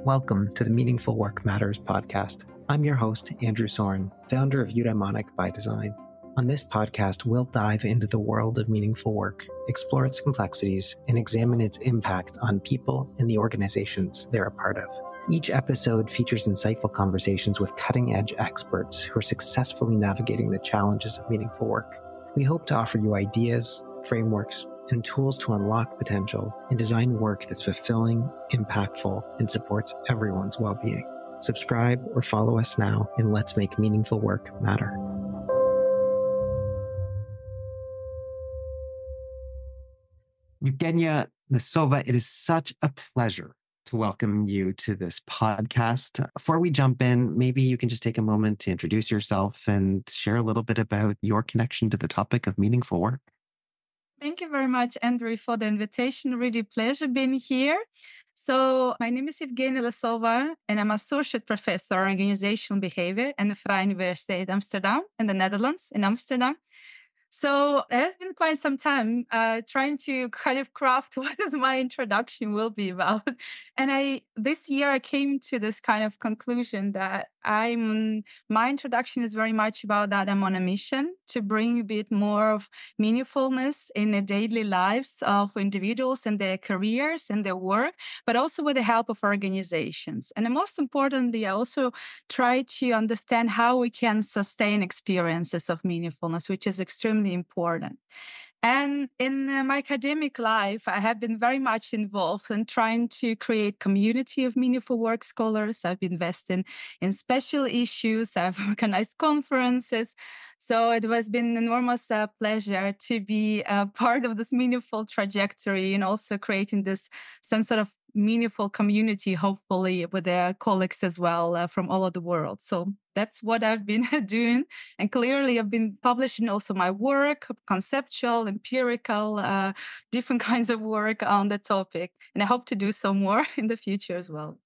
Welcome to the Meaningful Work Matters podcast. I'm your host, Andrew Soren, founder of Eudaimonic by Design. On this podcast, we'll dive into the world of meaningful work, explore its complexities, and examine its impact on people and the organizations they're a part of. Each episode features insightful conversations with cutting-edge experts who are successfully navigating the challenges of meaningful work. We hope to offer you ideas, frameworks, and tools to unlock potential and design work that's fulfilling, impactful, and supports everyone's well-being. Subscribe or follow us now, and let's make meaningful work matter. Evgenia Lysova, it is such a pleasure to welcome you to this podcast. Before we jump in, maybe you can just take a moment to introduce yourself and share a little bit about your connection to the topic of meaningful work. Thank you very much, Andrew, for the invitation. Really pleasure being here. So my name is Evgenia Lysova, and I'm Associate Professor of Organizational Behavior at the Vrije Universiteit Amsterdam in the Netherlands, in Amsterdam. So it has been quite some time trying to kind of craft what is my introduction will be about. And this year I came to this kind of conclusion that my introduction is very much about that I'm on a mission to bring a bit more of meaningfulness in the daily lives of individuals and their careers and their work, but also with the help of organizations. And most importantly, I also try to understand how we can sustain experiences of meaningfulness, which is extremely important. And in my academic life, I have been very much involved in trying to create community of meaningful work scholars. I've invested in special issues. I've organized conferences. So it has been an enormous pleasure to be a part of this meaningful trajectory and also creating this some sort of meaningful community, hopefully with their colleagues as well from all over the world. So that's what I've been doing. And clearly I've been publishing also my work, conceptual, empirical, different kinds of work on the topic. And I hope to do so more in the future as well.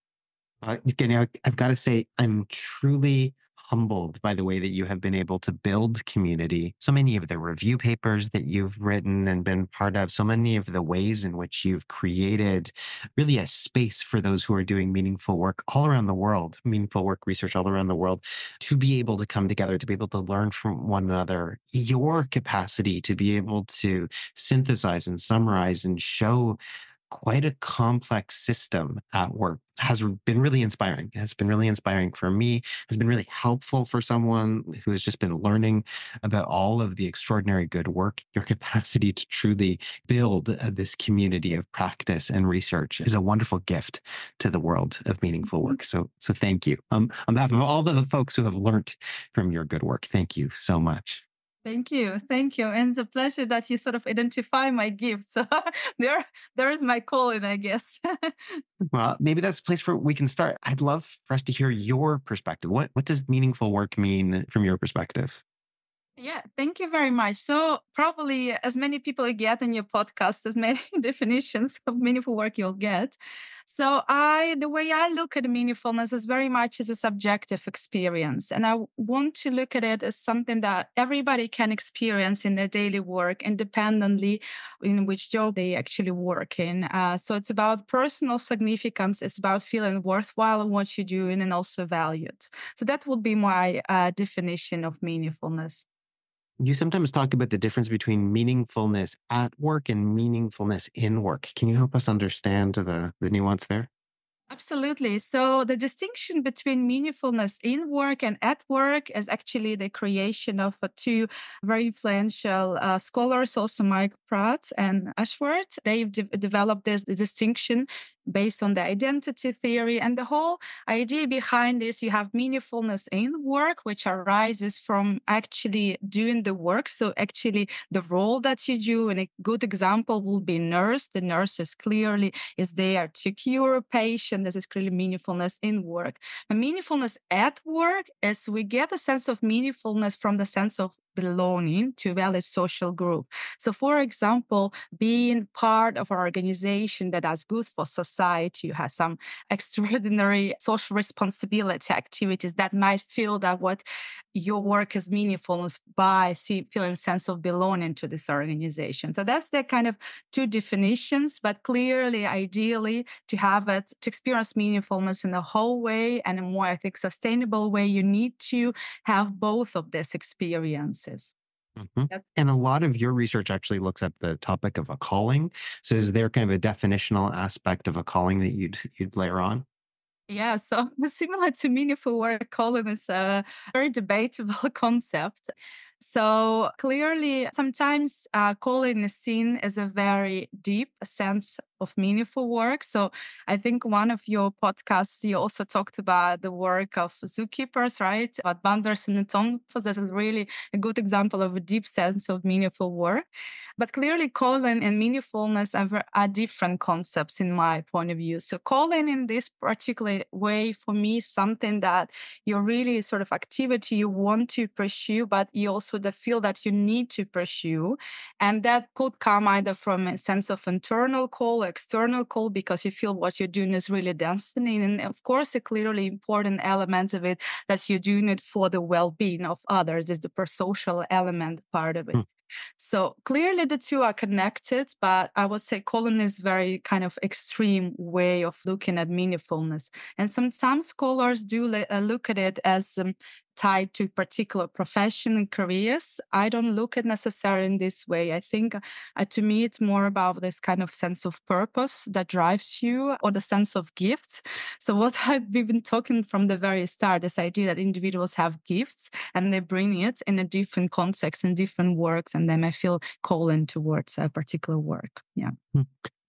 Evgenia, I've got to say, I'm truly humbled by the way that you have been able to build community. So many of the review papers that you've written and been part of, so many of the ways in which you've created really a space for those who are doing meaningful work all around the world, meaningful work research all around the world, to be able to come together, to be able to learn from one another. Your capacity to be able to synthesize and summarize and show quite a complex system at work has been really inspiring. It's been really inspiring for me, has been really helpful for someone who has just been learning about all of the extraordinary good work. Your capacity to truly build this community of practice and research is a wonderful gift to the world of meaningful work. So thank you. On behalf of all the folks who have learned from your good work, thank you so much. Thank you. Thank you. And it's a pleasure that you sort of identify my gifts. So there is my calling, I guess. Well, maybe that's a place where we can start. I'd love for us to hear your perspective. What does meaningful work mean from your perspective? Yeah, thank you very much. So probably as many people get in your podcast, as many definitions of meaningful work you'll get. So the way I look at meaningfulness is very much as a subjective experience. And I want to look at it as something that everybody can experience in their daily work independently in which job they actually work in. So it's about personal significance. It's about feeling worthwhile in what you're doing and also valued. So that would be my definition of meaningfulness. You sometimes talk about the difference between meaningfulness at work and meaningfulness in work. Can you help us understand the nuance there? Absolutely. So the distinction between meaningfulness in work and at work is actually the creation of two very influential scholars, also Mike Pratt and Ashworth. They've developed this distinction based on the identity theory. And the whole idea behind this, you have meaningfulness in work, which arises from actually doing the work. So actually the role that you do, and a good example will be nurse. The nurse is there to cure a patient. This is clearly meaningfulness in work. And meaningfulness at work is we get a sense of meaningfulness from the sense of belonging to a valid social group. So, for example, being part of an organization that is good for society, you have some extraordinary social responsibility activities that might feel that what your work is meaningful by feeling sense of belonging to this organization. So that's the kind of two definitions, but clearly, ideally, to have it, to experience meaningfulness in a whole way and a more, I think, sustainable way, you need to have both of these experiences. Mhm. That's And a lot of your research actually looks at the topic of a calling. So is there kind of a definitional aspect of a calling that you'd layer on? Yeah, so similar to meaningful work, calling is a very debatable concept. So clearly, sometimes calling is seen as a very deep sense of meaningful work. So I think one of your podcasts, you also talked about the work of zookeepers, right? About banders and entombs. That's really a good example of a deep sense of meaningful work. But clearly, calling and meaningfulness are different concepts in my point of view. So calling in this particular way for me is something that you're really sort of activity you want to pursue, but you also feel that you need to pursue. And that could come either from a sense of internal call or external call because you feel what you're doing is really destiny. And of course, a clearly important element of it that you're doing it for the well-being of others is the social element part of it. Hmm. So clearly the two are connected, but I would say Colin is very kind of extreme way of looking at meaningfulness. And some scholars do look at it as tied to particular profession and careers. I don't look at necessarily in this way. I think to me, it's more about this kind of sense of purpose that drives you or the sense of gifts. So what we've been talking from the very start, this idea that individuals have gifts and they bring it in a different context in different works. And then I feel calling towards a particular work. Yeah. Hmm.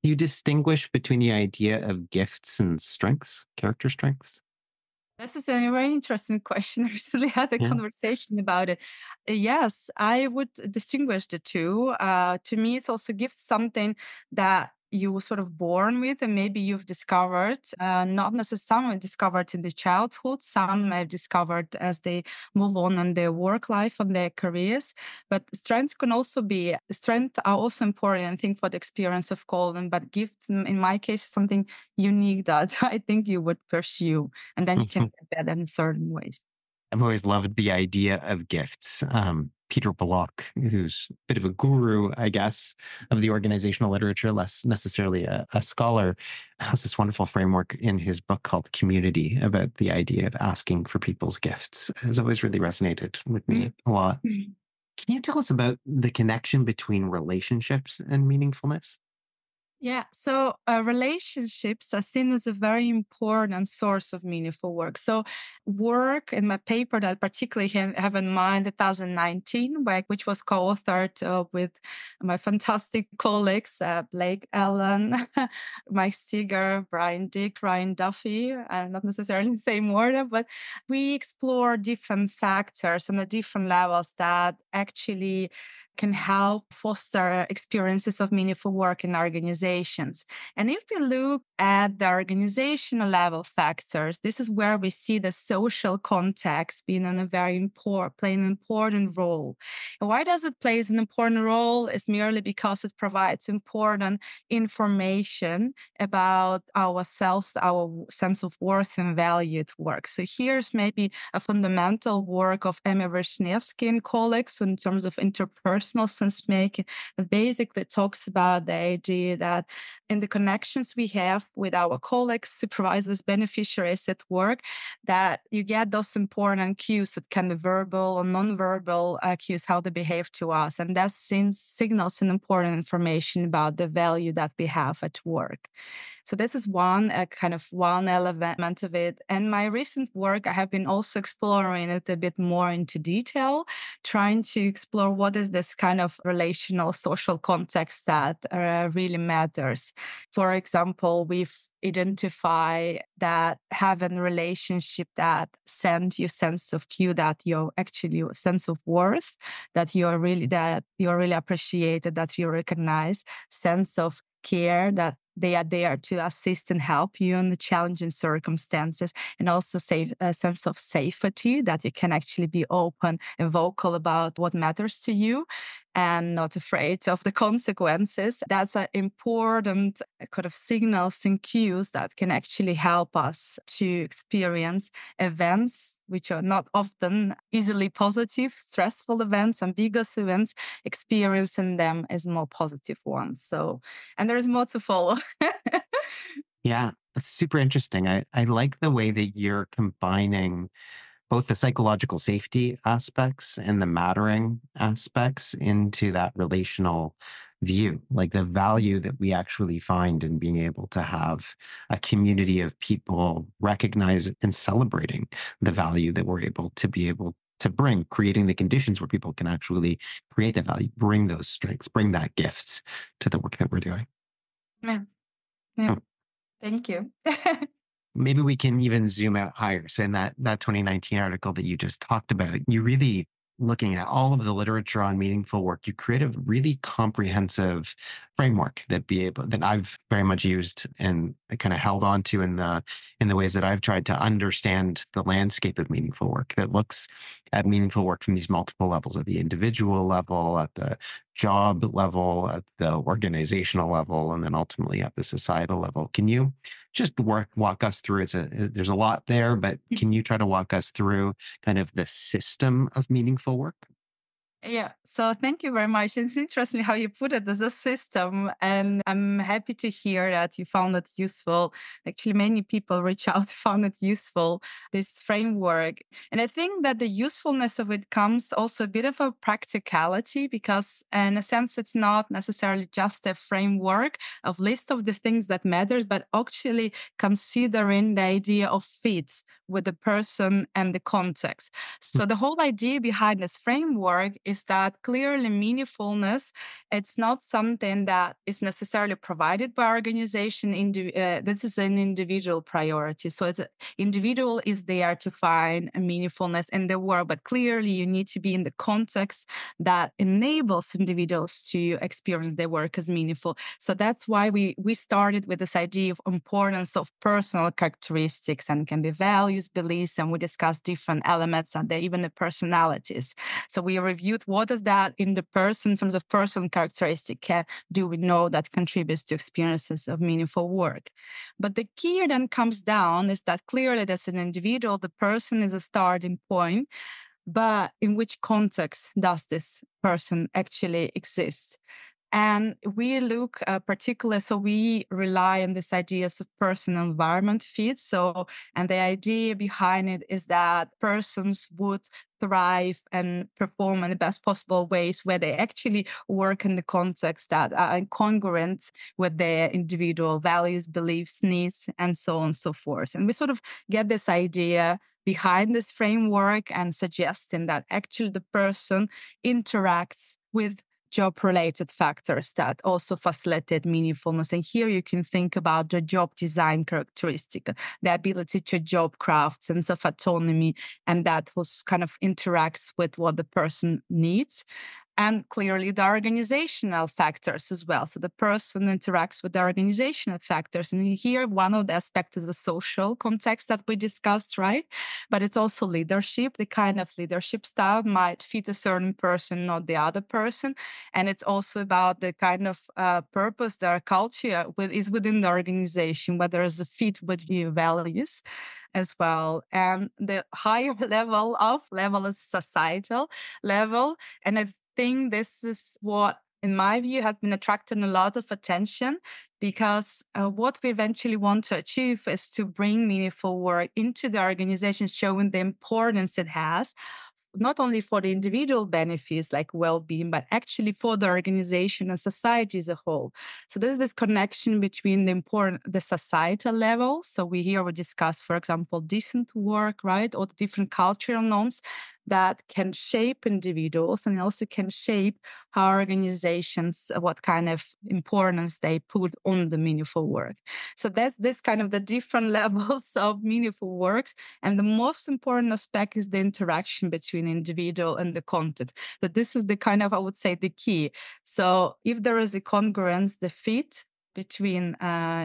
You distinguish between the idea of gifts and strengths, character strengths? This is a very interesting question. I recently had a Yeah. conversation about it. Yes, I would distinguish the two. To me, it's also gives something that you were sort of born with and maybe you've discovered, not necessarily discovered in the childhood. Some have discovered as they move on in their work life and their careers. But strengths can also be, strengths are also important, I think, for the experience of calling. But gifts, in my case, is something unique that I think you would pursue and then you can get better in certain ways. I've always loved the idea of gifts. Peter Block, who's a bit of a guru, I guess, of the organizational literature, less necessarily a scholar, has this wonderful framework in his book called Community about the idea of asking for people's gifts. It has always really resonated with me Mhm. a lot. Can you tell us about the connection between relationships and meaningfulness? Yeah, so relationships are seen as a very important source of meaningful work. So, work in my paper that I particularly have in mind, 2019, which was co-authored with my fantastic colleagues, Blake Allen, Mike Seeger, Brian Dick, Ryan Duffy, not necessarily in the same order, but we explore different factors and the different levels that actually can help foster experiences of meaningful work in organizations. And if we look at the organizational level factors, this is where we see the social context being in a very important, playing an important role. And why does it play an important role? It's merely because it provides important information about ourselves, our sense of worth and value at work. So here's maybe a fundamental work of Emma Wisniewski and colleagues in terms of interpersonal sense making that basically talks about the idea that in the connections we have with our colleagues, supervisors, beneficiaries at work, that you get those important cues that can be verbal or non-verbal cues, how they behave to us. And that signals an important information about the value that we have at work. So this is one kind of one element of it. And my recent work, I have been also exploring it a bit more into detail, trying to explore what is this kind of relational social context that really matters. For example, we've identified that having a relationship that sends you sense of cue that you're actually your sense of worth, that you're really appreciated, that you recognize, sense of care that they are there to assist and help you in the challenging circumstances, and also a sense of safety that you can actually be open and vocal about what matters to you and not afraid of the consequences. That's an important kind of signals and cues that can actually help us to experience events which are not often easily positive, stressful events, ambiguous events, experiencing them as more positive ones. So, and there's more to follow. Yeah, that's super interesting. I like the way that you're combining both the psychological safety aspects and the mattering aspects into that relational view, like the value that we actually find in being able to have a community of people recognize and celebrating the value that we're able to bring, creating the conditions where people can actually create that value, bring those strengths, bring that gifts to the work that we're doing. Yeah. Yeah. Hmm. Thank you. Maybe we can even zoom out higher. So in that 2019 article that you just talked about, you really looking at all of the literature on meaningful work, you create a really comprehensive framework that I've very much used and kind of held on to in the ways that I've tried to understand the landscape of meaningful work that looks at meaningful work from these multiple levels, at the individual level, at the job level, at the organizational level, and then ultimately at the societal level. Can you just walk us through? There's a lot there, but can you try to walk us through kind of the system of meaningful work? Yeah, so thank you very much. It's interesting how you put it as a system, and I'm happy to hear that you found it useful. Actually, many people reach out found it useful, this framework. And I think that the usefulness of it comes also a bit of a practicality because, in a sense, it's not necessarily just a framework of list of the things that matters, but actually considering the idea of fit with the person and the context. So the whole idea behind this framework is that clearly meaningfulness, it's not something that is necessarily provided by organization. This is an individual priority. So it's individual is there to find a meaningfulness in their work, but clearly you need to be in the context that enables individuals to experience their work as meaningful. So that's why we started with this idea of importance of personal characteristics, and can be values, beliefs, and we discussed different elements and even the personalities. So we reviewed what is that in the person in terms of personal characteristic do we know that contributes to experiences of meaningful work. But the key then comes down is that clearly as an individual, the person is a starting point, but in which context does this person actually exist? And we look particularly, so we rely on this ideas of personal environment fit. So, and the idea behind it is that persons would thrive and perform in the best possible ways where they actually work in the context that are congruent with their individual values, beliefs, needs, and so on and so forth. And we sort of get this idea behind this framework and suggesting that actually the person interacts with job-related factors that also facilitate meaningfulness. And here you can think about the job design characteristic, the ability to job craft, sense of autonomy, and that was kind of interacts with what the person needs. And clearly the organizational factors as well. So the person interacts with the organizational factors. And here, one of the aspects is the social context that we discussed, right? But it's also leadership. The kind of leadership style might fit a certain person, not the other person. And it's also about the kind of purpose, their culture is within the organization, whether it's a fit with your values as well. And the higher level is societal level. And I think this is what, in my view, has been attracting a lot of attention because what we eventually want to achieve is to bring meaningful work into the organization, showing the importance it has not only for the individual benefits like well-being, but actually for the organization and society as a whole. So there's this connection between the societal level. So we discuss, for example, decent work, right? Or the different cultural norms that can shape individuals and also can shape how organizations, what kind of importance they put on the meaningful work. So that's this kind of the different levels of meaningful works. And the most important aspect is the interaction between individual and the content. But this is the kind of, I would say, the key. So if there is a congruence, the fit, between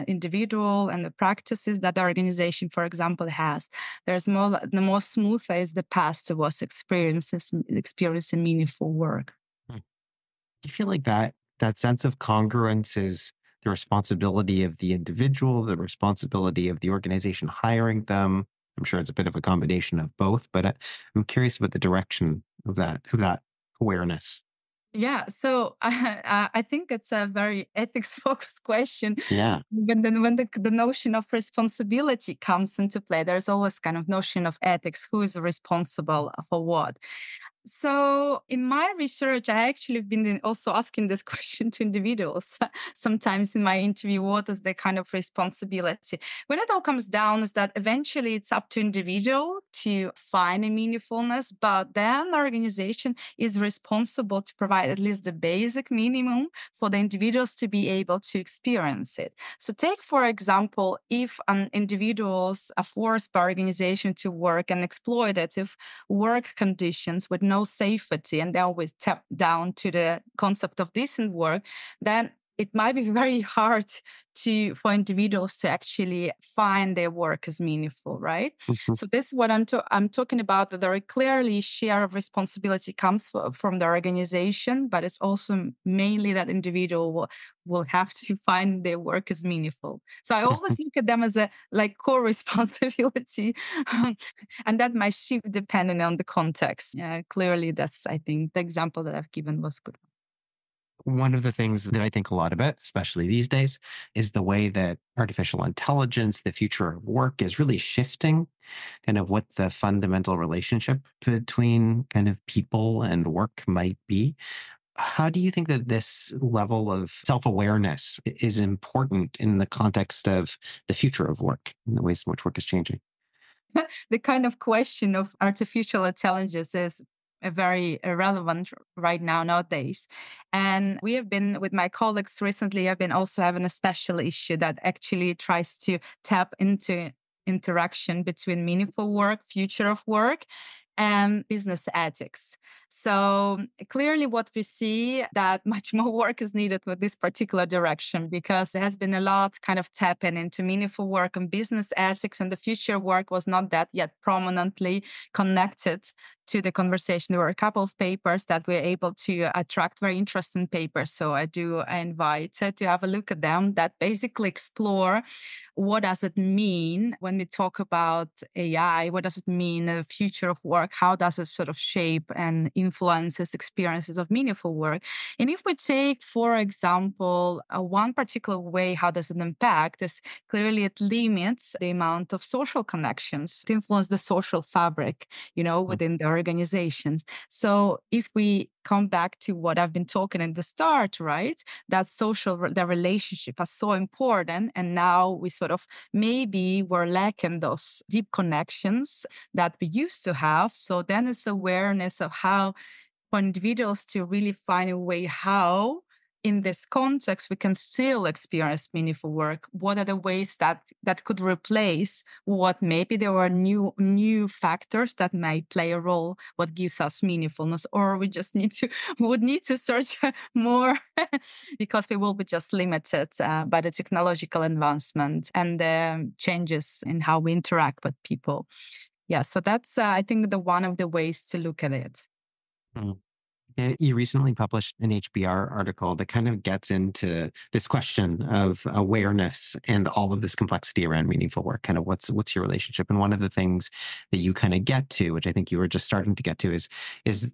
individual and the practices that the organization, for example, has. The more smoother is the path towards experiencing meaningful work. Hmm. Do you feel like that sense of congruence is the responsibility of the individual, the responsibility of the organization hiring them? I'm sure it's a bit of a combination of both, but I'm curious about the direction of that awareness. Yeah, so I think it's a very ethics focused question. Yeah. When the notion of responsibility comes into play, there's always kind of notion of ethics, who is responsible for what. So in my research, I actually have been also asking this question to individuals. Sometimes in my interview, what is the kind of responsibility? When it all comes down is that eventually it's up to individual to find a meaningfulness, but then the organization is responsible to provide at least the basic minimum for the individuals to be able to experience it. So take, for example, if individuals are forced by organization to work in exploitative work conditions with no safety, and they always tap down to the concept of decent work, then it might be very hard for individuals to actually find their work as meaningful, right? Mhm. So this is what I'm talking about. That very clearly share of responsibility comes from the organization, but it's also mainly that individual will have to find their work as meaningful. So I always look at them as a like core responsibility, and that might shift depending on the context. Clearly, that's I think the example that I've given was good. One of the things that I think a lot about, especially these days, is the way that artificial intelligence, the future of work is really shifting kind of what the fundamental relationship between kind of people and work might be. How do you think that this level of self awareness is important in the context of the future of work and the ways in which work is changing? The kind of question of artificial intelligence is a very relevant right now nowadays. And we have been with my colleagues recently, I've been also having a special issue that actually tries to tap into interaction between meaningful work, future of work, and business ethics. So clearly what we see that much more work is needed with this particular direction, because there has been a lot kind of tapping into meaningful work and business ethics, and the future of work was not that yet prominently connected to the conversation. There were a couple of papers that were able to attract very interesting papers. So I invite to have a look at them that basically explore what does it mean when we talk about AI? What does it mean the future of work? How does it sort of shape and influences experiences of meaningful work? And if we take, for example, one particular way, how does it impact? Is clearly it limits the amount of social connections, it influences the social fabric, within the organizations. So if we come back to what I've been talking at the start, right? That the relationship are so important. And now we sort of maybe we're lacking those deep connections that we used to have. So then it's awareness of how for individuals to really find a way how in this context we can still experience meaningful work. What are the ways that could replace what maybe there are new factors that may play a role, what gives us meaningfulness, or we just would need to search more because we will be just limited by the technological advancement and the changes in how we interact with people. Yeah, so that's I think the one of the ways to look at it. Mm. You recently published an HBR article that kind of gets into this question of awareness and all of this complexity around meaningful work. Kind of what's your relationship? And one of the things that you kind of get to, which I think you were just starting to get to, is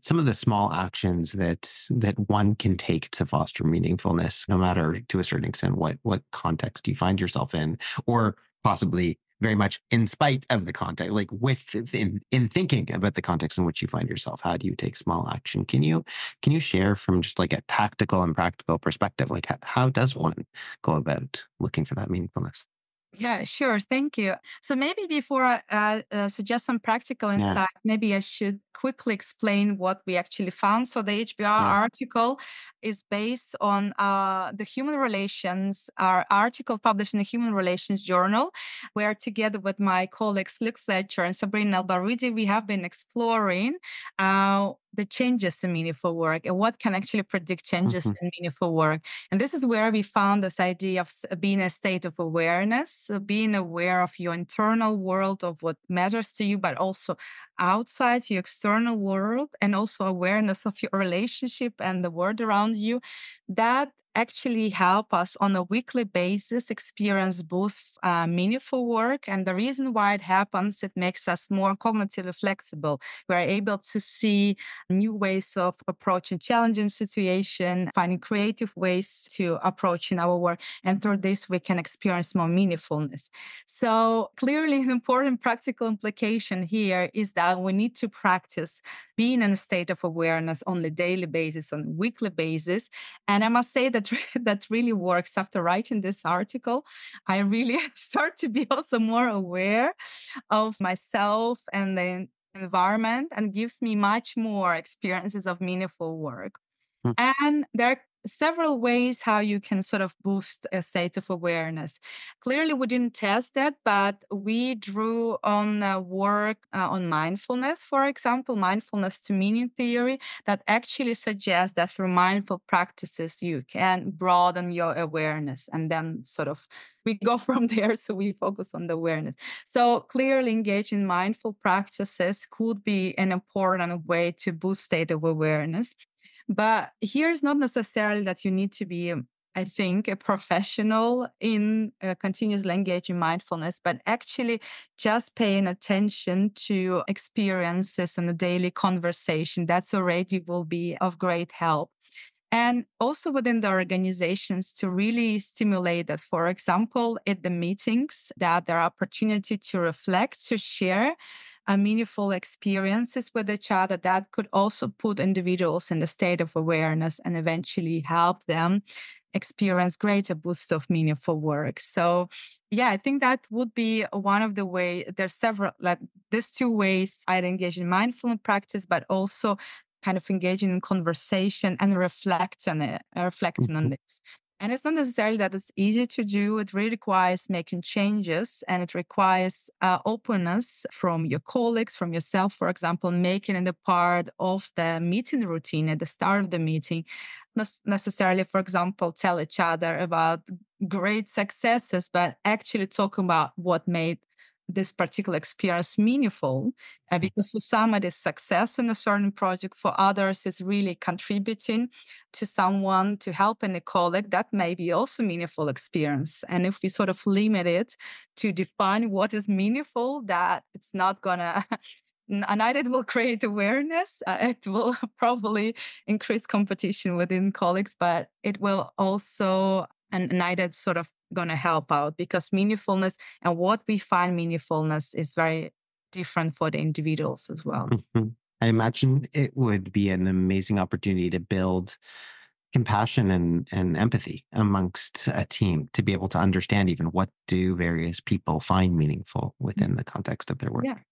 some of the small actions that one can take to foster meaningfulness, no matter to a certain extent what context you find yourself in, or possibly very much in spite of the context, like in thinking about the context in which you find yourself. How do you take small action? Can you share from just like a tactical and practical perspective, like how does one go about looking for that meaningfulness? Yeah, sure. Thank you. So maybe before I suggest some practical Yeah, insight, maybe I should quickly explain what we actually found. So the HBR yeah. article is based on the human relations, our article published in the Human Relations Journal, where together with my colleagues Luke Fletcher and Sabrina Albarudi, we have been exploring the changes in meaningful work and what can actually predict changes Mhm. in meaningful work. And this is where we found this idea of being a state of awareness, so being aware of your internal world, of what matters to you, but also outside your external world, and also awareness of your relationship and the world around you. That actually help us on a weekly basis experience boosts meaningful work. And the reason why it happens, it makes us more cognitively flexible. We're able to see new ways of approaching challenging situation, finding creative ways to approach in our work. And through this, we can experience more meaningfulness. So clearly an important practical implication here is that we need to practice being in a state of awareness on a daily basis, on a weekly basis. And I must say that that really works. After writing this article, I really start to be also more aware of myself and the environment, and gives me much more experiences of meaningful work. Mm. And there are several ways how you can sort of boost a state of awareness. Clearly, we didn't test that, but we drew on work on mindfulness, for example, mindfulness to meaning theory, that actually suggests that through mindful practices, you can broaden your awareness. And then sort of we go from there. So we focus on the awareness. So clearly, engaging in mindful practices could be an important way to boost state of awareness. But here's not necessarily that you need to be, I think, a professional in continuously engaging mindfulness, but actually just paying attention to experiences in a daily conversation. That's already will be of great help. And also within the organizations to really stimulate that, for example, at the meetings, that there are opportunity to reflect, to share meaningful experiences with each other that could also put individuals in a state of awareness and eventually help them experience greater boosts of meaningful work. So yeah, I think that would be one of the way. There's several, like these two ways I'd engage in mindfulness practice, but also kind of engaging in conversation and reflecting on Mhm. this. And it's not necessarily that it's easy to do. It really requires making changes, and it requires openness from your colleagues, from yourself, for example, making it a part of the meeting routine at the start of the meeting. Not necessarily, for example, tell each other about great successes, but actually talk about what made this particular experience meaningful. Because for some, it is success in a certain project. For others, it's really contributing to someone, to helping a colleague. That may be also meaningful experience. And if we sort of limit it to define what is meaningful, that it's not gonna. Neither it will create awareness, it will probably increase competition within colleagues, but it will also, and neither sort of going to help out, because meaningfulness and what we find meaningfulness is very different for the individuals as well. Mhm. I imagine it would be an amazing opportunity to build compassion and empathy amongst a team to be able to understand even what do various people find meaningful within the context of their Yeah. work.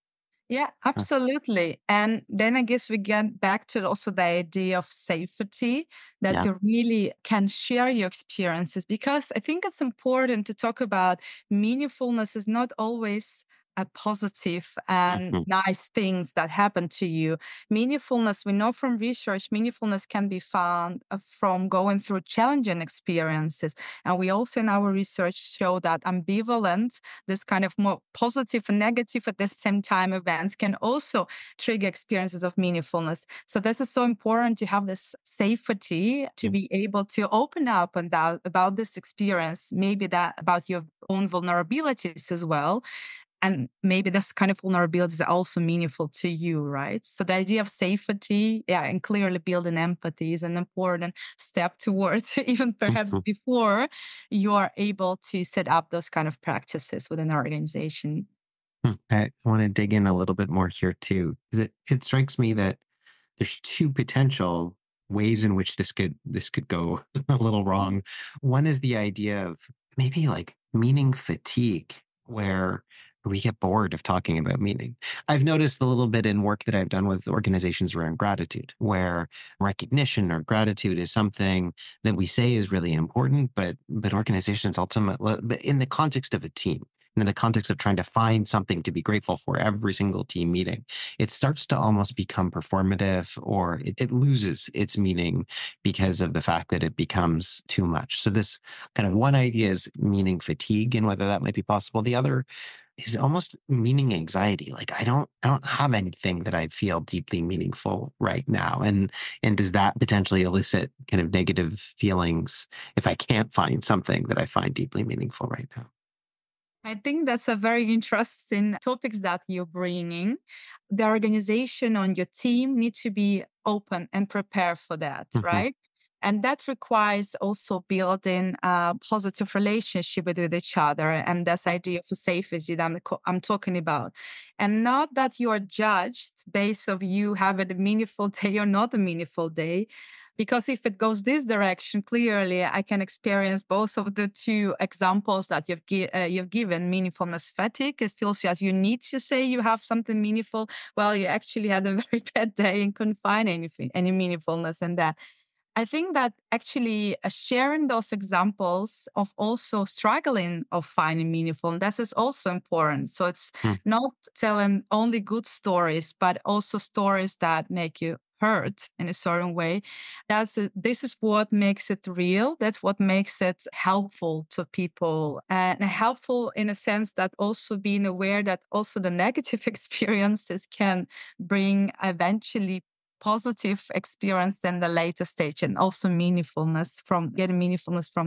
Yeah, Huh. absolutely. And then I guess we get back to also the idea of safety, that Yeah. you really can share your experiences, because I think it's important to talk about meaningfulness is not always a positive and Mhm. nice things that happen to you. Meaningfulness, we know from research, meaningfulness can be found from going through challenging experiences. And we also in our research show that ambivalent, this kind of more positive and negative at the same time events, can also trigger experiences of meaningfulness. So this is so important to have this safety to Mm. be able to open up and about this experience, maybe that about your own vulnerabilities as well. And maybe this kind of vulnerabilities are also meaningful to you, right? So the idea of safety, yeah, and clearly building empathy is an important step towards even perhaps Mhm. before you are able to set up those kind of practices within an organization. I want to dig in a little bit more here too. 'Cause it strikes me that there's two potential ways in which this could go a little wrong. One is the idea of maybe like meaning fatigue, where we get bored of talking about meaning. I've noticed a little bit in work that I've done with organizations around gratitude, where recognition or gratitude is something that we say is really important, but organizations ultimately, in the context of a team, and in the context of trying to find something to be grateful for every single team meeting, it starts to almost become performative, or it loses its meaning because of the fact that it becomes too much. So this kind of one idea is meaning fatigue and whether that might be possible. The other is almost meaning anxiety. Like I don't have anything that I feel deeply meaningful right now. And does that potentially elicit kind of negative feelings if I can't find something that I find deeply meaningful right now? I think that's a very interesting topics that you're bringing. The organization on your team needs to be open and prepare for that, Hmm. right? And that requires also building a positive relationship with each other. And that's idea of safety that I'm talking about. And not that you are judged based of you having a meaningful day or not a meaningful day, because if it goes this direction, clearly I can experience both of the two examples that you've given. Meaningfulness fatigue. It feels as you need to say you have something meaningful. Well, you actually had a very bad day and couldn't find anything, any meaningfulness in that. I think that actually sharing those examples of also struggling of finding meaningful, and this is also important. So it's not telling only good stories, but also stories that make you hurt in a certain way. This is what makes it real. That's what makes it helpful to people, and helpful in a sense that also being aware that also the negative experiences can bring eventually positive experience in the later stage, and also meaningfulness from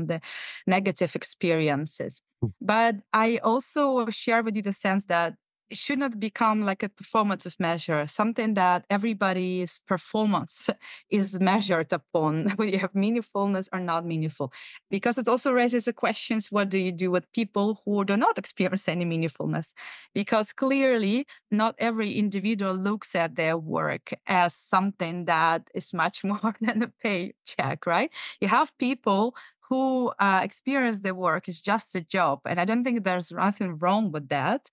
the negative experiences. But I also share with you the sense that it should not become like a performative measure, something that everybody's performance is measured upon, whether you have meaningfulness or not meaningful. Because it also raises the questions, what do you do with people who do not experience any meaningfulness? Because clearly not every individual looks at their work as something that is much more than a paycheck, right? You have people who experience their work is just a job. And I don't think there's nothing wrong with that.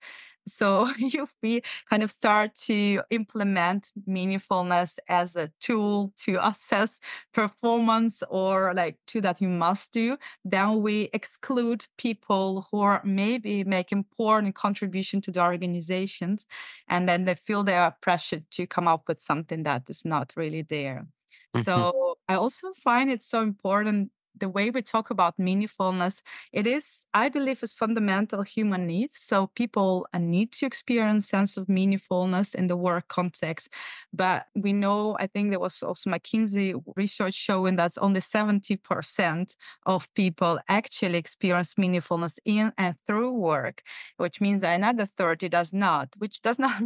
So if we kind of start to implement meaningfulness as a tool to assess performance, or like to that you must do, then we exclude people who are maybe make important contribution to the organizations, and then they feel they are pressured to come up with something that is not really there. Hmm. So I also find it so important the way we talk about meaningfulness. It is, I believe, is fundamental human needs. So people need to experience sense of meaningfulness in the work context. But we know, I think there was also McKinsey research showing that only 70% of people actually experience meaningfulness in and through work, which means that another 30 does not, which does not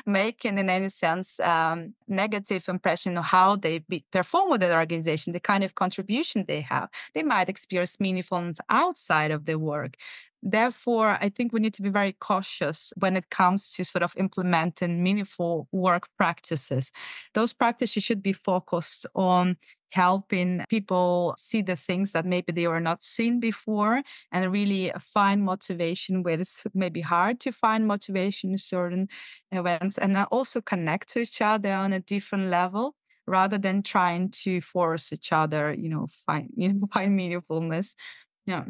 make in any sense negative impression of how they perform with their organization, the kind of contribution they have. They might experience meaningfulness outside of their work. Therefore, I think we need to be very cautious when it comes to sort of implementing meaningful work practices. Those practices should be focused on helping people see the things that maybe they were not seen before, and really find motivation where it's maybe hard to find motivation in certain events, and also connect to each other on a different level rather than trying to force each other, find meaningfulness. Yeah.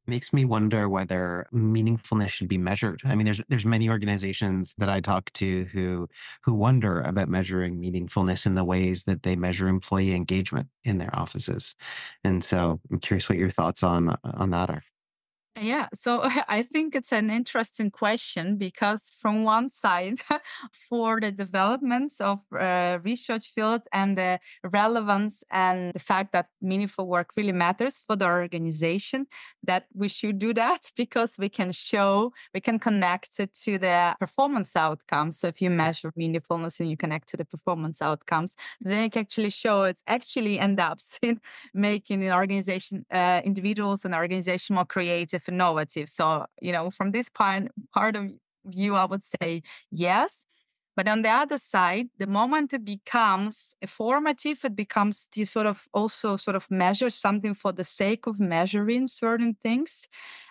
Makes me wonder whether meaningfulness should be measured. I mean, there's many organizations that I talk to who wonder about measuring meaningfulness in the ways that they measure employee engagement in their offices. And so I'm curious what your thoughts on that are. Yeah, so I think it's an interesting question because, from one side, for the developments of research field and the relevance and the fact that meaningful work really matters for the organization, that we should do that because we can connect it to the performance outcomes. So if you measure meaningfulness and you connect to the performance outcomes, then you can actually show it actually end up in making an organization, individuals and organization more creative, innovative. So, from this part of view, I would say yes. But on the other side, the moment it becomes formative, it becomes to sort of also sort of measure something for the sake of measuring certain things.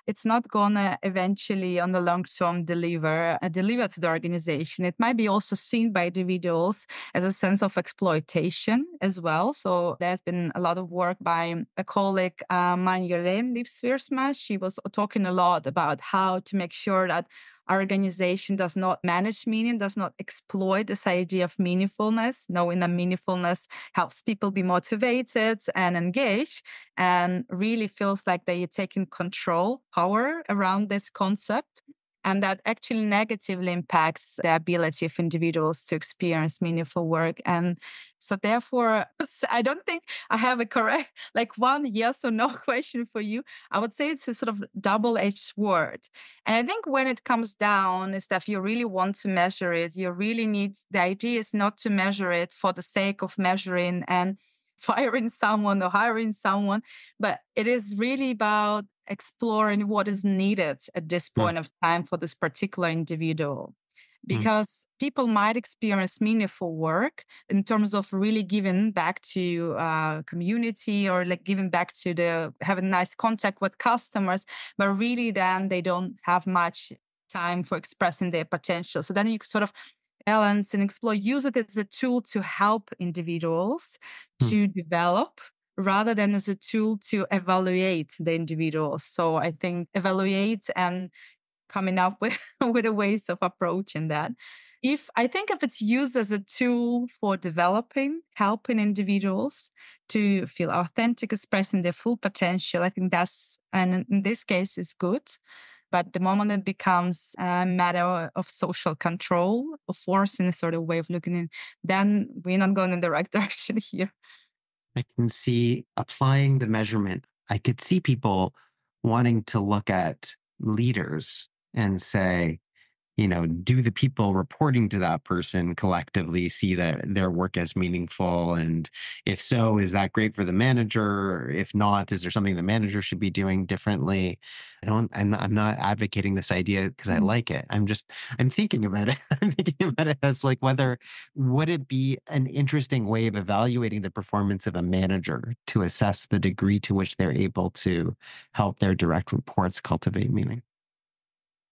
It's not gonna eventually on the long term deliver to the organization. It might be also seen by individuals as a sense of exploitation as well. So there's been a lot of work by a colleague, Marjolein Liefswiersma. She was talking a lot about how to make sure that our organization does not manage meaning, does not exploit this idea of meaningfulness, knowing that meaningfulness helps people be motivated and engaged, and really feels like they are taking control, power around this concept. And that actually negatively impacts the ability of individuals to experience meaningful work. And so therefore, I don't think I have a correct, like one yes or no question for you. I would say it's a sort of double-edged sword. And I think when it comes down is that if you really want to measure it, you really need, the idea is not to measure it for the sake of measuring and firing someone or hiring someone, but it is really about exploring what is needed at this Mm, point of time for this particular individual. mm, Because people might experience meaningful work in terms of really giving back to community, or like giving back to the having nice contact with customers, but really then they don't have much time for expressing their potential. So then you sort of balance and explore, use it as a tool to help individuals mm. to develop rather than as a tool to evaluate the individuals. So I think evaluate and coming up with, with a ways of approaching that. If I think if it's used as a tool for developing, helping individuals to feel authentic, expressing their full potential, I think that's, and in this case, is good. But the moment it becomes a matter of social control, of forcing a sort of way of looking in, then we're not going in the right direction here. I can see applying the measurement. I could see people wanting to look at leaders and say, do the people reporting to that person collectively see that their work as meaningful? And if so, is that great for the manager? Or if not, is there something the manager should be doing differently? I'm not advocating this idea because I Mhm. like it. I'm thinking about it. I'm thinking about it as like would it be an interesting way of evaluating the performance of a manager to assess the degree to which they're able to help their direct reports cultivate meaning?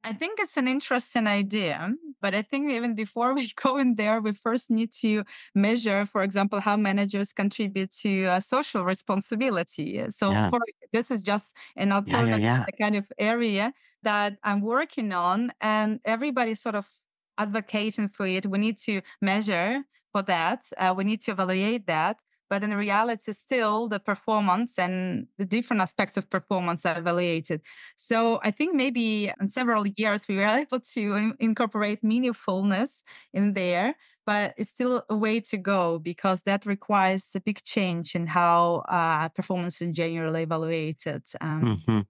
I think it's an interesting idea, but I think even before we go in there, we first need to measure, for example, how managers contribute to social responsibility. So Yeah. this is just an Yeah. Yeah. alternative Yeah. kind of area that I'm working on, and everybody's sort of advocating for it. We need to measure for that. We need to evaluate that. But in reality, still the performance and the different aspects of performance are evaluated. So I think maybe in several years we were able to incorporate meaningfulness in there, but it's still a way to go because that requires a big change in how performance in general evaluated. Hmm.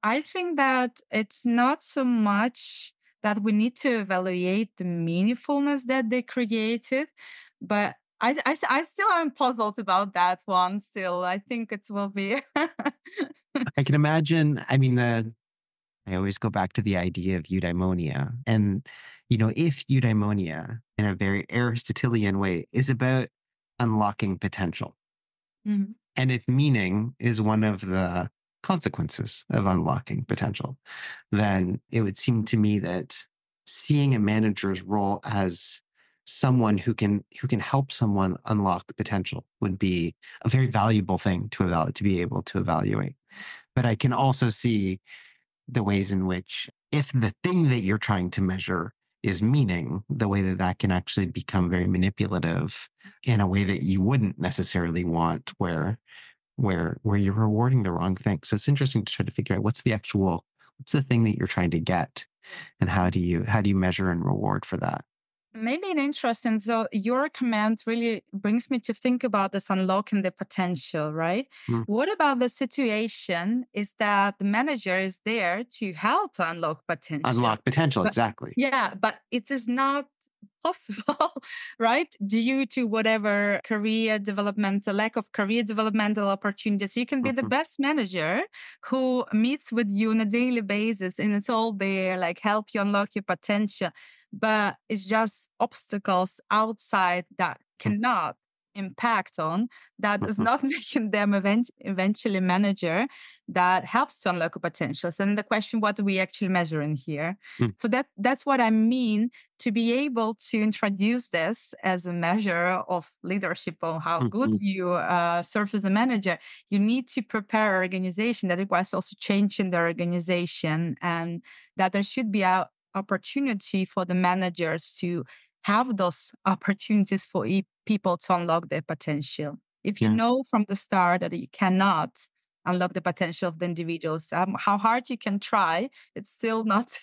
I think that it's not so much that we need to evaluate the meaningfulness that they created, but I still am puzzled about that one. Still, I think it will be. I can imagine. I mean, I always go back to the idea of eudaimonia. And, if eudaimonia in a very Aristotelian way is about unlocking potential, Mhm. and if meaning is one of the consequences of unlocking potential, then it would seem to me that seeing a manager's role as someone who can help someone unlock potential would be a very valuable thing to be able to evaluate. But I can also see the ways in which, if the thing that you're trying to measure is meaning, the way that that can actually become very manipulative in a way that you wouldn't necessarily want, where you're rewarding the wrong thing. So it's interesting to try to figure out what's the thing that you're trying to get, and how do you measure and reward for that? Maybe an interesting. So your comment really brings me to think about this unlocking the potential, right? Mm, What about the situation is that the manager is there to help unlock potential, unlock potential, but exactly. yeah, but it is not. possible, right? Due to whatever career developmental, lack of career developmental opportunities, you can be the Mhm, best manager who meets with you on a daily basis and it's all there, like help you unlock your potential. But it's just obstacles outside that mm, cannot impact on that is mhm, not making them eventually manager that helps to unlock potentials. And the question, what do we actually measure in here? mm, So that's what I mean to be able to introduce this as a measure of leadership or how mm, good mm, you serve as a manager. You need to prepare organization that requires also change in the organization, and that there should be a opportunity for the managers to have those opportunities for people to unlock their potential. If you yeah. know from the start that you cannot unlock the potential of the individuals, how hard you can try, it's still not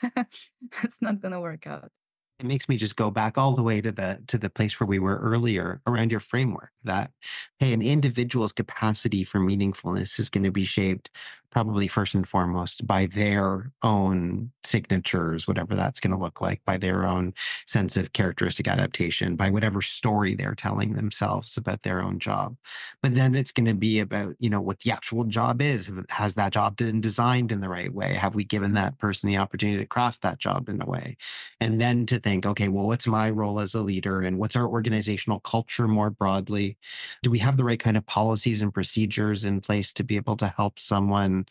it's not going to work out. It makes me just go back all the way to the place where we were earlier around your framework that, hey, an individual's capacity for meaningfulness is going to be shaped probably first and foremost by their own signatures, whatever that's going to look like, by their own sense of characteristic adaptation, by whatever story they're telling themselves about their own job. But then it's going to be about, what the actual job is. Has that job been designed in the right way? Have we given that person the opportunity to craft that job in a way? And then to think, okay, well, what's my role as a leader and what's our organizational culture more broadly? Do we have the right kind of policies and procedures in place to be able to help someone?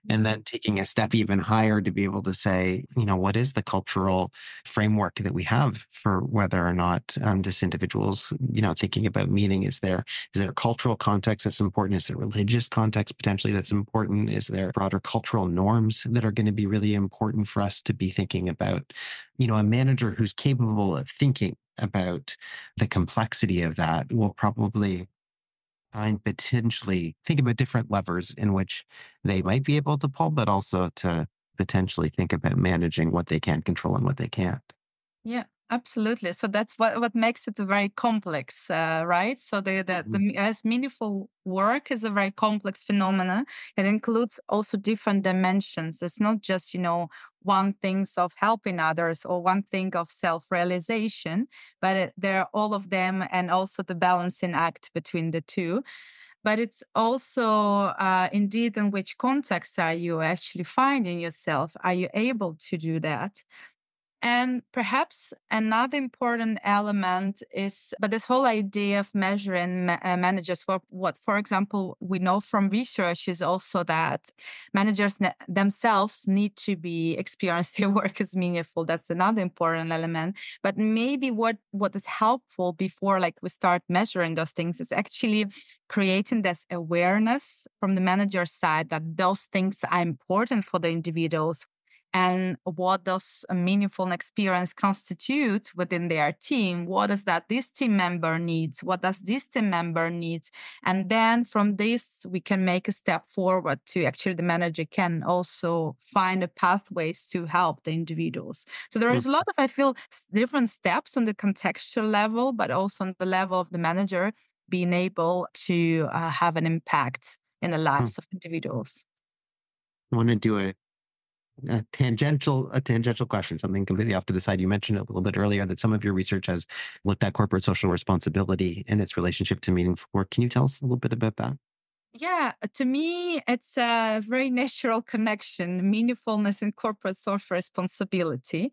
And then taking a step even higher to be able to say, what is the cultural framework that we have for whether or not this individual's, thinking about meaning? Is there a cultural context that's important? Is there religious context potentially that's important? Is there broader cultural norms that are going to be really important for us to be thinking about? A manager who's capable of thinking about the complexity of that will probably and potentially think about different levers in which they might be able to pull, but also to potentially think about managing what they can control and what they can't. Yeah, absolutely. So that's what makes it very complex, right? So Mhm, as meaningful work is a very complex phenomena. It includes also different dimensions. It's not just one thing of helping others or one thing of self-realization, but there are all of them, and also the balancing act between the two. But it's also indeed in which context are you actually finding yourself? Are you able to do that? And perhaps another important element is, but this whole idea of measuring managers for what, for example, we know from research is also that managers themselves need to be experienced their work is meaningful. That's another important element. But maybe what is helpful before like we start measuring those things is actually creating this awareness from the manager's side that those things are important for the individuals, and what does a meaningful experience constitute within their team. What is that this team member needs? What does this team member needs? And then from this we can make a step forward to actually the manager can also find the pathways to help the individuals. So there mm, is a lot of, I feel, different steps on the contextual level, but also on the level of the manager being able to have an impact in the mm. lives of individuals. I want to do a tangential question, something completely off to the side. You mentioned a little bit earlier that some of your research has looked at corporate social responsibility and its relationship to meaningful work. Can you tell us a little bit about that? Yeah, to me, it's a very natural connection, meaningfulness and corporate social responsibility.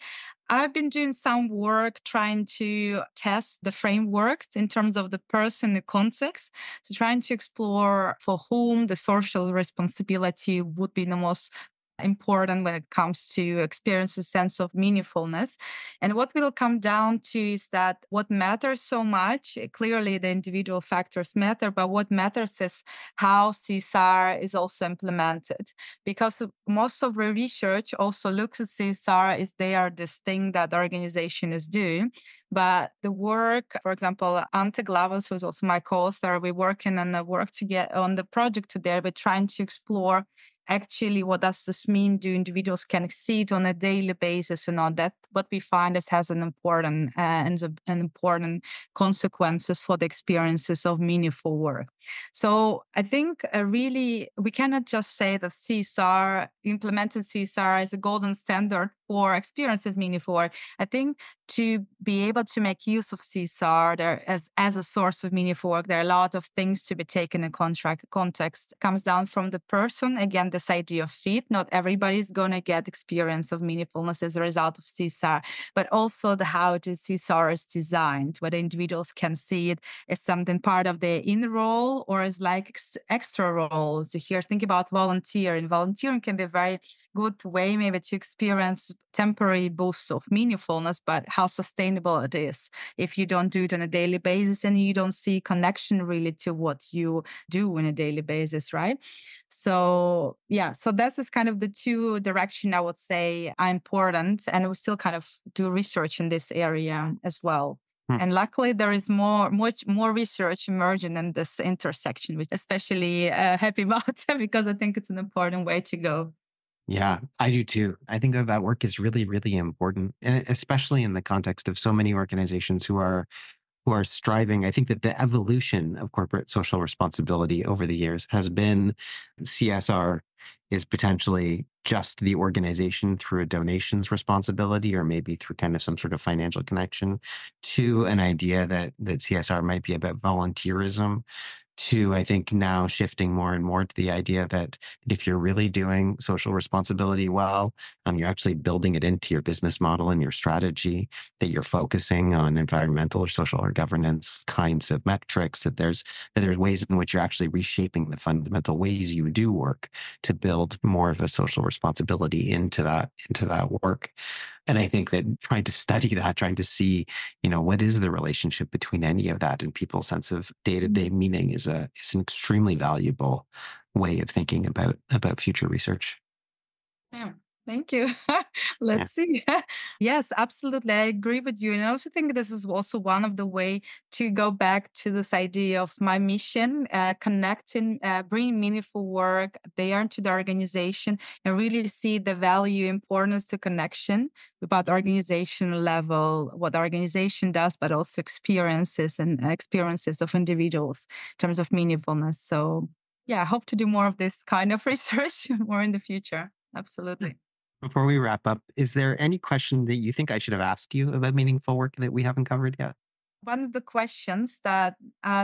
I've been doing some work trying to test the frameworks in terms of the person, the context. So trying to explore for whom the social responsibility would be the most important when it comes to experience a sense of meaningfulness. And what will come down to is that what matters so much, clearly the individual factors matter, but what matters is how CSR is also implemented. Because most of the research also looks at CSR as they are this thing that the organization is doing. But the work, for example, Ante Glavas, who's also my co-author, we're working on the work to get on the project today. We're trying to explore actually what does this mean. Do individuals can see it on a daily basis or not? That what we find is has an important an important consequences for the experiences of meaningful work. So I think really we cannot just say that CSR implemented CSR as a golden standard meaningful experiences, meaningful work. I think to be able to make use of CSR there as a source of meaningful work, there are a lot of things to be taken in context. It comes down from the person. Again, this idea of fit. Not everybody's going to get experience of meaningfulness as a result of CSR, but also the how the CSR is designed, whether individuals can see it as something part of their inner role or as like extra roles. So here, think about volunteering. Volunteering can be a very good way maybe to experience temporary boosts of meaningfulness, but how sustainable it is if you don't do it on a daily basis and you don't see connection really to what you do on a daily basis, right? So yeah, so that's is kind of the two direction I would say are important, and we still kind of do research in this area as well. Hmm. And luckily, there is much more research emerging in this intersection, which especially happy about because I think it's an important way to go. Yeah, I do too. I think that that work is really, really important, and especially in the context of so many organizations who are striving. I think that the evolution of corporate social responsibility over the years has been CSR is potentially just the organization through a donations responsibility or maybe through kind of some sort of financial connection to an idea that CSR might be about volunteerism to, I think, now shifting more and more to the idea that if you're really doing social responsibility well, you're actually building it into your business model and your strategy, that you're focusing on environmental or social or governance kinds of metrics, that there's ways in which you're actually reshaping the fundamental ways you do work to build more of a social responsibility into that work. And I think that trying to study that, trying to see, what is the relationship between any of that and people's sense of day-to-day meaning is an extremely valuable way of thinking about future research. Yeah. Thank you. Yeah. Let's see. Yes, absolutely. I agree with you. And I also think this is also one of the way to go back to this idea of my mission, connecting, bringing meaningful work there into the organization and really see the value, importance to connection about organizational level, what the organization does, but also experiences and experiences of individuals in terms of meaningfulness. So yeah, I hope to do more of this kind of research more in the future. Absolutely. Before we wrap up, is there any question that you think I should have asked you about meaningful work that we haven't covered yet? One of the questions that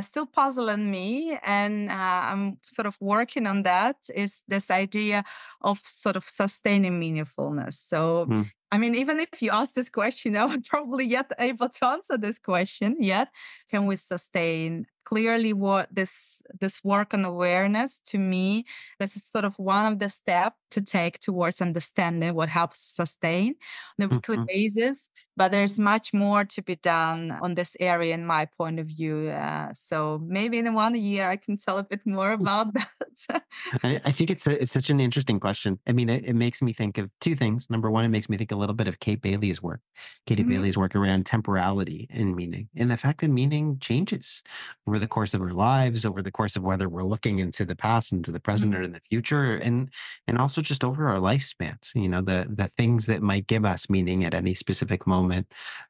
still puzzling me, and I'm sort of working on that, is this idea of sort of sustaining meaningfulness. So, Mm, I mean, even if you ask this question, I would probably yet able to answer this question. Yet, can we sustain? Clearly, what this work on awareness to me, this is sort of one of the steps to take towards understanding what helps sustain on a weekly mhm. basis, but there's much more to be done on this area in my point of view. So maybe in 1 year I can tell a bit more about that. I think it's such an interesting question. I mean, it makes me think of two things. Number one, it makes me think a little bit of Katie Mhm, Bailey's work around temporality and meaning, and the fact that meaning changes over the course of our lives, over the course of whether we're looking into the past, into the present, mhm, or in the future, and also just over our lifespans. The things that might give us meaning at any specific moment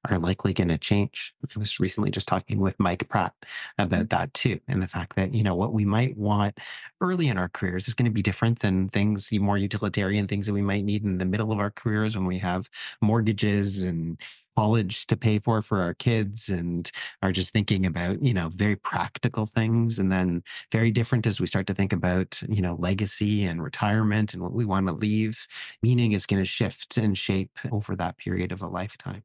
are likely going to change. I was recently just talking with Mike Pratt about that too, and the fact that what we might want early in our careers is going to be different than things, the more utilitarian things that we might need in the middle of our careers when we have mortgages and college to pay for our kids and are just thinking about, very practical things. And then very different as we start to think about, legacy and retirement and what we want to leave. Meaning is going to shift and shape over that period of a lifetime.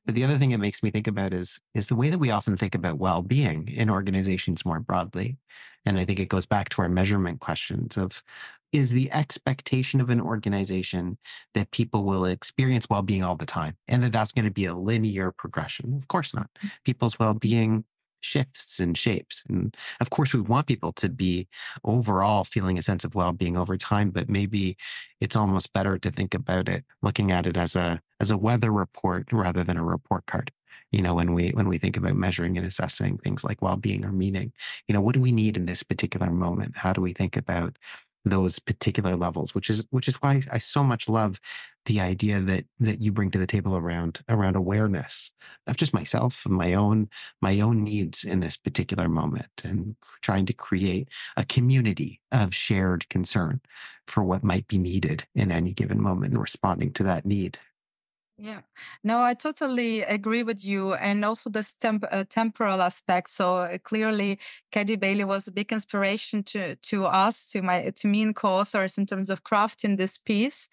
But the other thing it makes me think about is the way that we often think about well-being in organizations more broadly. And I think it goes back to our measurement questions of is the expectation of an organization that people will experience well-being all the time and that that's going to be a linear progression? Of course not. People's well-being shifts and shapes. And of course, we want people to be overall feeling a sense of well-being over time, but maybe it's almost better to think about it, looking at it as a weather report rather than a report card. When we think about measuring and assessing things like well-being or meaning, what do we need in this particular moment? How do we think about those particular levels? Which is why I so much love the idea that you bring to the table around awareness of just myself and my own needs in this particular moment, and trying to create a community of shared concern for what might be needed in any given moment and responding to that need. Yeah, no, I totally agree with you, and also this temporal aspect. So clearly, Caddy Bailey was a big inspiration to us, to me and co-authors in terms of crafting this piece.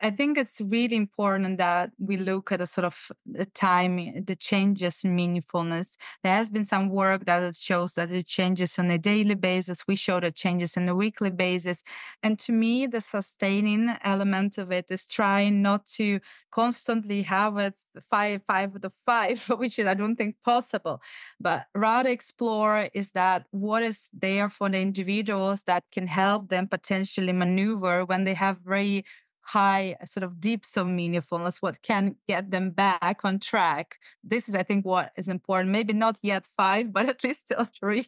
I think it's really important that we look at the sort of the time, the changes in meaningfulness. There has been some work that it shows that it changes on a daily basis. We show that changes on a weekly basis, and to me, the sustaining element of it is trying not to constantly have it five out of five, which is I don't think possible. But rather explore is that what is there for the individuals that can help them potentially maneuver when they have very high sort of deeps of meaningfulness, what can get them back on track. This is, I think, what is important. Maybe not yet five, but at least still three.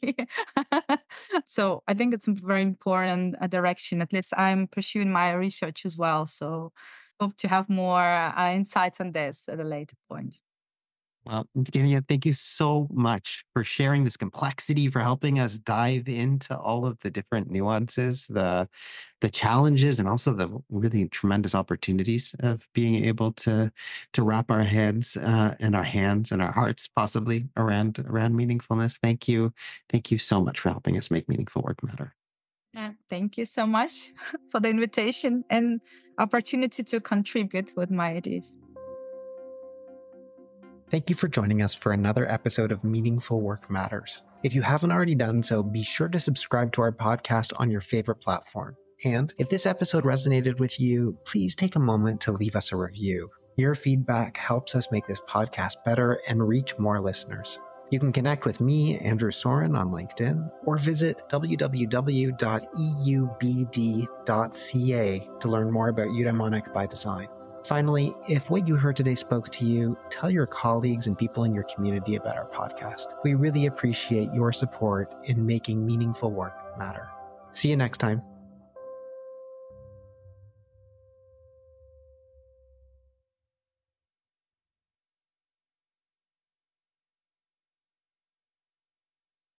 So I think it's a very important direction. At least I'm pursuing my research as well. So hope to have more insights on this at a later point. Well, Evgenia, thank you so much for sharing this complexity, for helping us dive into all of the different nuances, the challenges, and also the really tremendous opportunities of being able to wrap our heads and our hands and our hearts possibly around meaningfulness. Thank you so much for helping us make meaningful work matter. Yeah, thank you so much for the invitation and opportunity to contribute with my ideas. Thank you for joining us for another episode of Meaningful Work Matters. If you haven't already done so, be sure to subscribe to our podcast on your favorite platform. And if this episode resonated with you, please take a moment to leave us a review. Your feedback helps us make this podcast better and reach more listeners. You can connect with me, Andrew Soren, on LinkedIn, or visit www.eubd.ca to learn more about Eudaimonic by Design. Finally, if what you heard today spoke to you, tell your colleagues and people in your community about our podcast. We really appreciate your support in making meaningful work matter. See you next time.